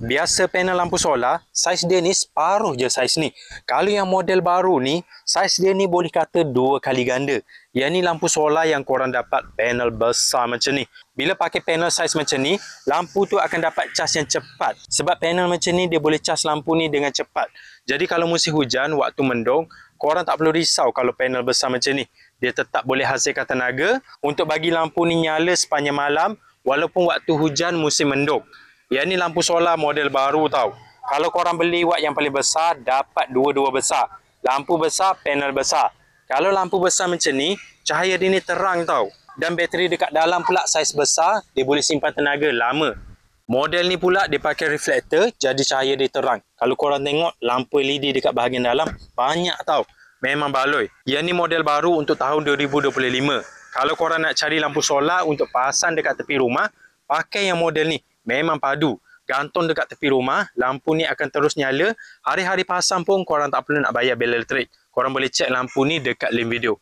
Biasa panel lampu solar, saiz dia ni separuh je saiz ni. Kalau yang model baru ni, saiz dia ni boleh kata 2 kali ganda. Yang ni lampu solar yang korang dapat panel besar macam ni. Bila pakai panel saiz macam ni, lampu tu akan dapat cas yang cepat. Sebab panel macam ni, dia boleh cas lampu ni dengan cepat. Jadi kalau musim hujan, waktu mendung, korang tak perlu risau kalau panel besar macam ni. Dia tetap boleh hasilkan tenaga untuk bagi lampu ni nyala sepanjang malam walaupun waktu hujan musim mendung. Yang ni lampu solar model baru tau. Kalau korang beli watt yang paling besar, dapat dua-dua besar. Lampu besar, panel besar. Kalau lampu besar macam ni, cahaya dia ni terang tau. Dan bateri dekat dalam pula saiz besar, dia boleh simpan tenaga lama. Model ni pula dia pakai reflektor, jadi cahaya dia terang. Kalau korang tengok, lampu LED dekat bahagian dalam, banyak tau. Memang baloi. Yang ni model baru untuk tahun 2025. Kalau korang nak cari lampu solar untuk pasang dekat tepi rumah, pakai yang model ni. Memang padu. Gantung dekat tepi rumah, lampu ni akan terus nyala. Hari-hari pasang pun korang tak perlu nak bayar bil elektrik. Korang boleh cek lampu ni dekat link video.